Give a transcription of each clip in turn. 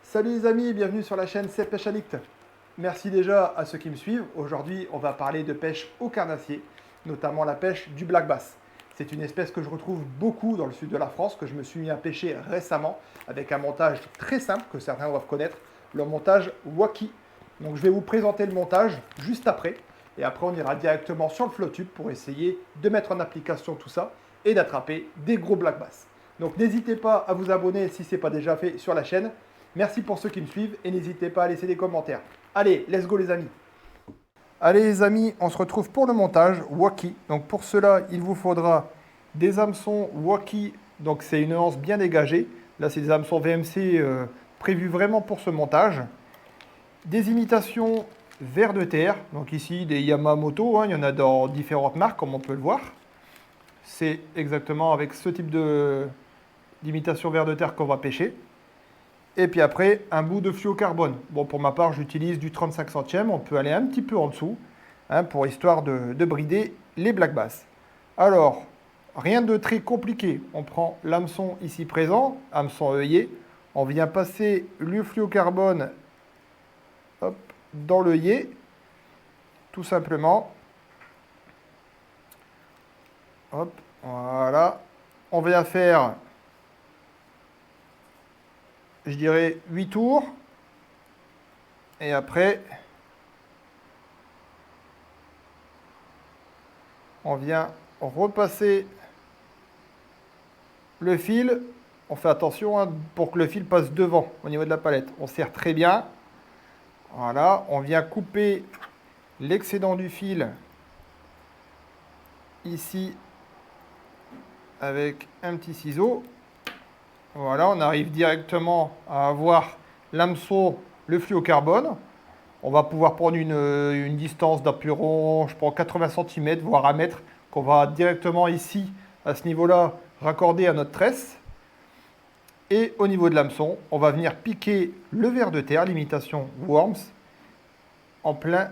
Salut les amis, bienvenue sur la chaîne C'est Pêche Addict. Merci déjà à ceux qui me suivent. Aujourd'hui, on va parler de pêche au carnassier, notamment la pêche du black bass. C'est une espèce que je retrouve beaucoup dans le sud de la France, que je me suis mis à pêcher récemment avec un montage très simple que certains doivent connaître, le montage Wacky. Donc je vais vous présenter le montage juste après. Et après, on ira directement sur le Flottube pour essayer de mettre en application tout ça et d'attraper des gros black bass. Donc n'hésitez pas à vous abonner si ce n'est pas déjà fait sur la chaîne. Merci pour ceux qui me suivent et n'hésitez pas à laisser des commentaires. Allez, let's go les amis. Allez les amis, on se retrouve pour le montage Wacky. Donc pour cela, il vous faudra des hameçons Wacky. Donc c'est une anse bien dégagée. Là, c'est des hameçons VMC prévus vraiment pour ce montage. Des imitations vers de terre. Donc ici, des Yamamoto. Il y en a dans différentes marques, comme on peut le voir. C'est exactement avec ce type d'imitation vers de terre qu'on va pêcher. Et puis après, un bout de fluocarbone. Bon, pour ma part, j'utilise du 35 centièmes. On peut aller un petit peu en dessous, pour histoire de brider les black bass. Alors, rien de très compliqué. On prend l'hameçon ici présent, hameçon œillet. On vient passer le fluocarbone dans l'œillet, tout simplement. Hop, voilà. On vient faire, je dirais, 8 tours. Et après, on vient repasser le fil. On fait attention pour que le fil passe devant au niveau de la palette. On serre très bien. Voilà, on vient couper l'excédent du fil ici avec un petit ciseau. Voilà, on arrive directement à avoir l'hameçon, le fluocarbone. On va pouvoir prendre une distance d'environ, je prends 80 cm, voire 1 mètre, qu'on va directement ici, à ce niveau-là, raccorder à notre tresse. Et au niveau de l'hameçon, on va venir piquer le ver de terre, l'imitation Worms, en plein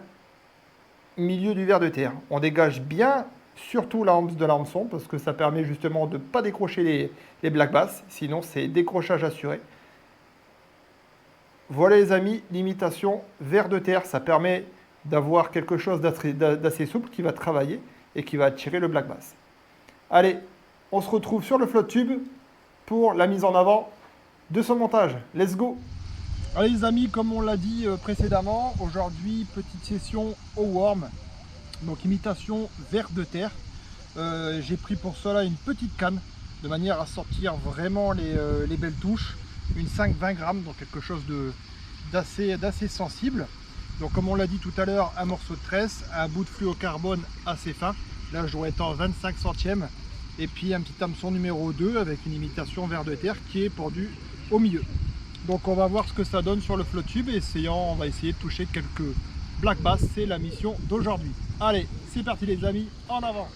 milieu du ver de terre. On dégage bien, surtout la hanse de l'hameçon, parce que ça permet justement de ne pas décrocher les black bass, sinon c'est décrochage assuré. Voilà les amis, l'imitation ver de terre, ça permet d'avoir quelque chose d'assez souple qui va travailler et qui va attirer le black bass. Allez, on se retrouve sur le Flottube pour la mise en avant de ce montage. Let's go! Allez les amis, comme on l'a dit précédemment, aujourd'hui petite session au worm, donc imitation ver de terre. J'ai pris pour cela une petite canne de manière à sortir vraiment les belles touches, une 5-20 grammes, donc quelque chose d'assez sensible. Donc comme on l'a dit tout à l'heure, un morceau de tresse, un bout de fluocarbone assez fin, là je dois être en 25 centièmes, et puis un petit hameçon numéro 2 avec une imitation ver de terre qui est pendu au milieu. Donc on va voir ce que ça donne sur le Flottube et on va essayer de toucher quelques black bass, c'est la mission d'aujourd'hui. Allez, c'est parti les amis, en avant.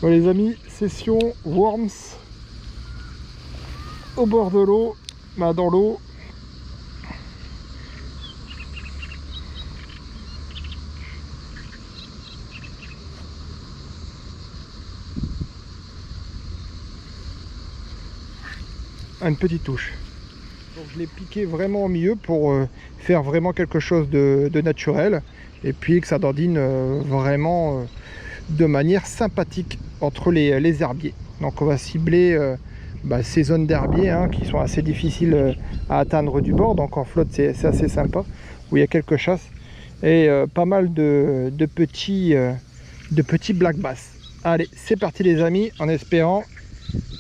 Bon les amis, session Worms au bord de l'eau, dans l'eau. Une petite touche. Donc je l'ai piqué vraiment au milieu pour faire vraiment quelque chose de naturel et puis que ça dandine vraiment de manière sympathique entre les herbiers. Donc on va cibler ces zones d'herbiers qui sont assez difficiles à atteindre du bord. Donc en flotte c'est assez sympa, où il y a quelques chasses et pas mal de petits black bass. Allez, c'est parti les amis, en espérant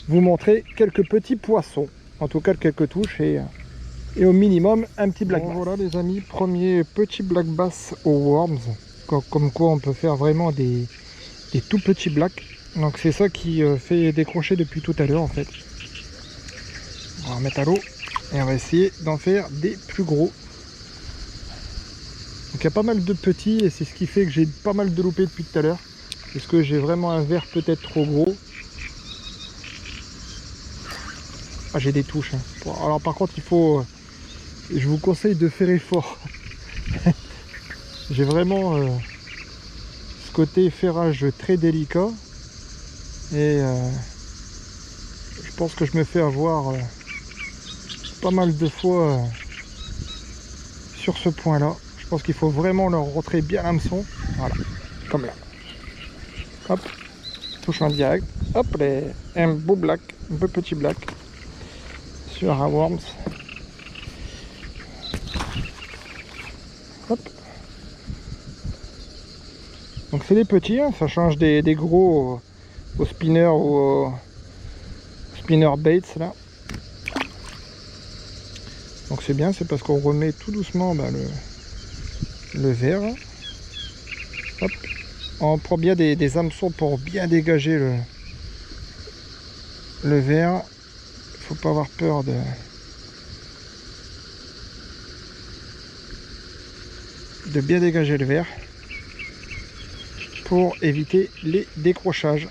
vous montrer quelques petits poissons, en tout cas quelques touches et au minimum un petit black bass. Voilà les amis, premier petit black bass aux worms, comme quoi on peut faire vraiment des tout petits blacks. Donc c'est ça qui fait décrocher depuis tout à l'heure en fait. On va remettre à l'eau et on va essayer d'en faire des plus gros. Donc il y a pas mal de petits et c'est ce qui fait que j'ai pas mal de loupés depuis tout à l'heure, parce que j'ai vraiment un verre peut-être trop gros. Ah, j'ai des touches. Bon, alors par contre, je vous conseille de faire effort. J'ai vraiment ce côté ferrage très délicat. Et je pense que je me fais avoir pas mal de fois sur ce point là. Je pense qu'il faut vraiment leur rentrer bien l'hameçon. Voilà, comme là. Hop, touche en direct. Hop, un beau black, un peu petit black sur un worms. Hop. Donc c'est des petits, hein, ça change des gros au spinner ou au spinner baits là. Donc c'est bien, c'est parce qu'on remet tout doucement le verre. Hop. On prend bien des hameçons pour bien dégager le verre. Faut pas avoir peur de bien dégager le verre pour éviter les décrochages.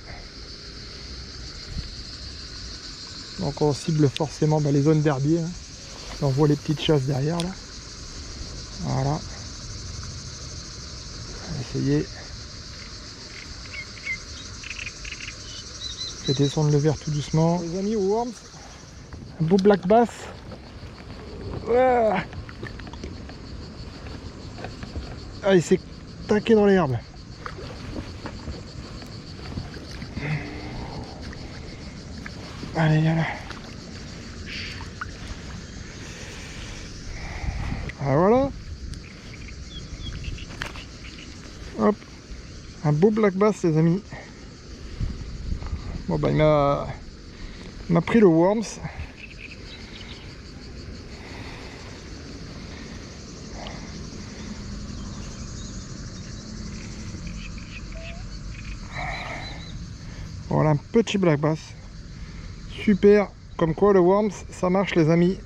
Donc on cible forcément les zones d'herbier. Hein. On voit les petites chasses derrière là. Voilà. On va essayer. Fais descendre le verre tout doucement. Les amis, au worms, un beau black bass. Ah, il s'est taqué dans l'herbe. Allez, là. Ah, voilà. Hop. Un beau black bass, les amis. Bon, bah, il m'a pris le worms. Voilà, un petit black bass. Super. Comme quoi, le worms, ça marche, les amis.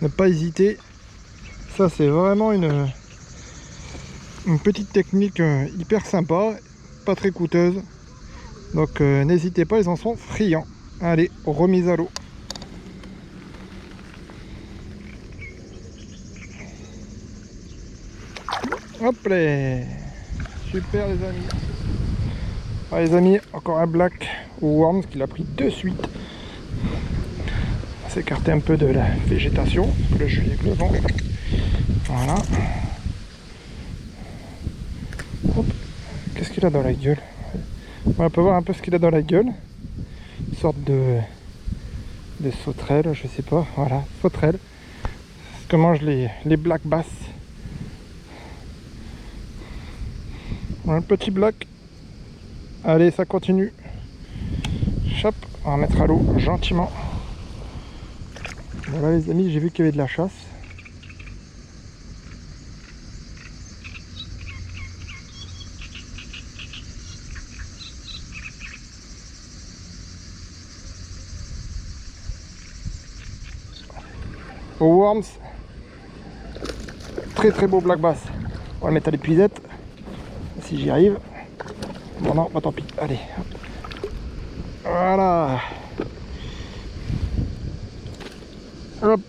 Ne pas hésiter. Ça, c'est vraiment une petite technique hyper sympa, pas très coûteuse. Donc n'hésitez pas, ils en sont friands. Allez, remise à l'eau. Hop là. Super les amis. Ah, les amis, encore un black au worms qu'il a pris de suite. On va s'écarter un peu de la végétation. Là je suis avec le vent. Voilà. Qu'est-ce qu'il a dans la gueule? On peut voir un peu ce qu'il a dans la gueule. Une sorte de sauterelle, je sais pas. Voilà, sauterelle. C'est ce que mangent les black bass. Voilà, un petit black. Allez, ça continue. Chop, on va mettre à l'eau gentiment. Voilà les amis, j'ai vu qu'il y avait de la chasse. Au worms, très très beau black bass. On va le mettre à l'épuisette si j'y arrive. Bon non, bah tant pis, allez. Voilà. Hop.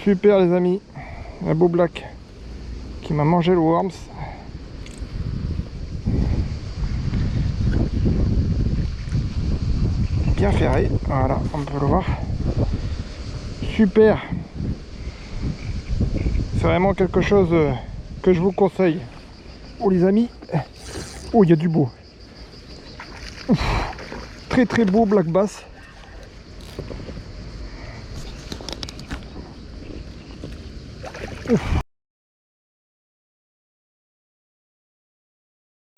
Super les amis. Un beau black qui m'a mangé le worms. Bien ferré, voilà, on peut le voir. Super. C'est vraiment quelque chose que je vous conseille. Oh les amis. Oh, il y a du beau. Ouf. Très très beau black bass. Ouf.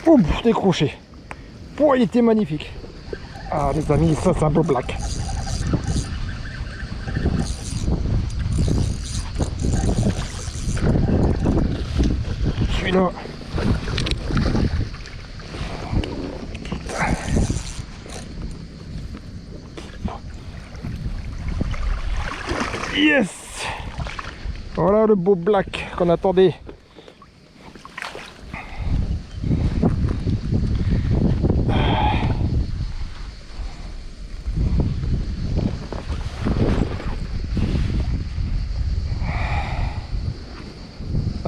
Oh, décroché. Oh, il était magnifique. Ah les amis, ça c'est un beau black. Celui-là. Yes. Voilà le beau black qu'on attendait.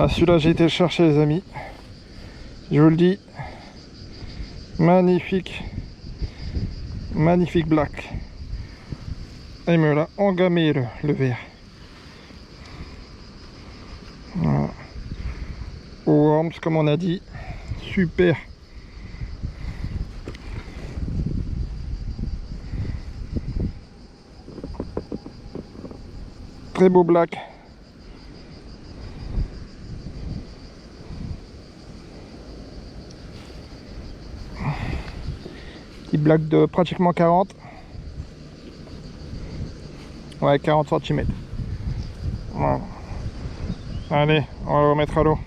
Ah, celui-là j'ai été le chercher les amis. Je vous le dis. Magnifique. Magnifique black. Et me l'a engamé le verre. Voilà. Worms comme on a dit. Super. Très beau black. Petit black de pratiquement 40. Ouais, 40 cm. Voilà. Allez, on va le remettre à l'eau.